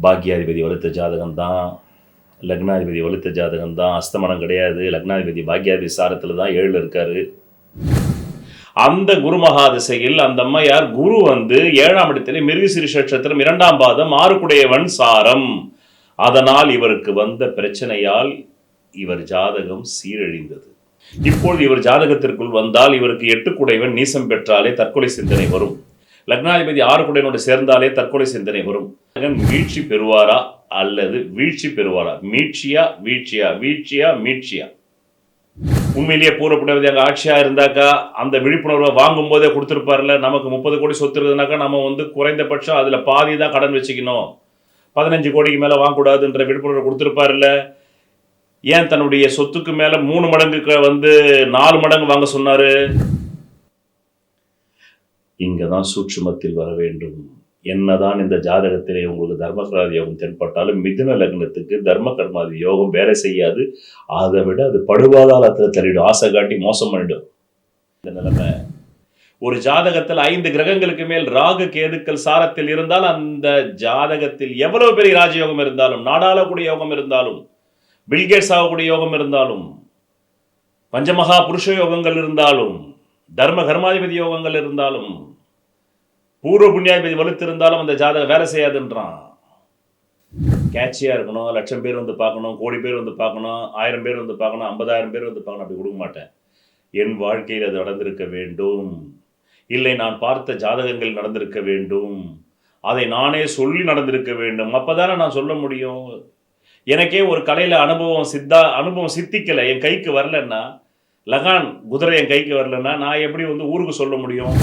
பாக்கியாதிபதி வலுத்த ஜாதகம் தான், லக்னாதிபதி வலுத்த ஜாதகம் தான், அஸ்தமனம் கிடையாது. லக்னாதிபதி பாக்கியாதிபதி சாரத்தில் தான் 7ல் இருக்காரு. அந்த குரு மகா திசையில் அந்த அம்மையார் குரு 7ஆம் இடத்திலே மிருகசீரிஷ நட்சத்திரம் 2ஆம் பாதம் 6குடையவன் சாரம். அதனால் இவருக்கு வந்த பிரச்சனையால் இவர் ஜாதகம் சீரழிந்தது. இப்பொழுது இவர் ஜாதகத்திற்குள் வந்தால் இவருக்கு 8குடையவன் நீசம் பெற்றாலே தற்கொலை சிந்தனை வரும். லக்னாதிபதி 6குடையனோடு சேர்ந்தாலே தற்கொலை சிந்தனை வரும். மீட்சி பெறுவாரா அல்லது வீழ்ச்சி பெறுவாரா? மீட்சியா வீழ்ச்சியா? வீழ்ச்சியா மீட்சியா? உண்மையிலேயே பூர்வப்பட்டவதி அங்கே ஆட்சியா இருந்தாக்கா அந்த விழிப்புணர்வை வாங்கும் போதே கொடுத்துருப்பார்ல. நமக்கு 30 கோடி சொத்து இருக்குதுனாக்கா நம்ம குறைந்தபட்சம் அதில் பாதி தான் கடன் வச்சுக்கணும், 15 கோடிக்கு மேலே வாங்கக்கூடாதுன்ற விழிப்புணர்வை கொடுத்துருப்பார்ல. ஏன் தன்னுடைய சொத்துக்கு மேலே 3 மடங்குக்கு 4 மடங்கு வாங்க சொன்னார்? இங்கே தான் சூட்சுமத்தில் வர வேண்டும். என்னதான் இந்த ஜாதகத்திலே உங்களுக்கு தர்மகர்மாதி யோகம் தென்பட்டாலும் மிதுன லக்னத்துக்கு தர்ம கர்மாதி யோகம் வேலை செய்யாது. அதை விட அது படுபாதாளத்தில் தள்ளிடும், ஆசை காட்டி மோசம் பண்ணிடும். இந்த நிலைமை ஒரு ஜாதகத்தில் 5 கிரகங்களுக்கு மேல் ராகு கேதுக்கள் சாரத்தில் இருந்தால் அந்த ஜாதகத்தில் எவ்வளவு பெரிய ராஜயோகம் இருந்தாலும், நாடாளக்கூடிய யோகம் இருந்தாலும், பில்கேட்ஸ் ஆகக்கூடிய யோகம் இருந்தாலும், பஞ்சமகா புருஷ யோகங்கள் இருந்தாலும், தர்ம கர்மாதிபதி யோகங்கள் இருந்தாலும், பூர்வ புண்ணியாதிபதி வலுத்திருந்தாலும் அந்த ஜாதகம் வேலை செய்யாதுன்றான். கேட்சியாக இருக்கணும், லட்சம் பேர் பார்க்கணும், கோடி பேர் பார்க்கணும், 1000 பேர் பார்க்கணும், 50,000 பேர் பார்க்கணும், அப்படி கொடுக்க மாட்டேன். என் வாழ்க்கையில் அது நடந்திருக்க வேண்டும், இல்லை நான் பார்த்த ஜாதகங்கள் நடந்திருக்க வேண்டும், அதை நானே சொல்லி நடந்திருக்க வேண்டும். அப்போ தானே நான் சொல்ல முடியும். எனக்கே ஒரு கலையில் அனுபவம் சித்திக்கலை, என் கைக்கு வரலன்னா, லகான் குதிரை என் கைக்கு வரலன்னா நான் எப்படி ஊருக்கு சொல்ல முடியும்?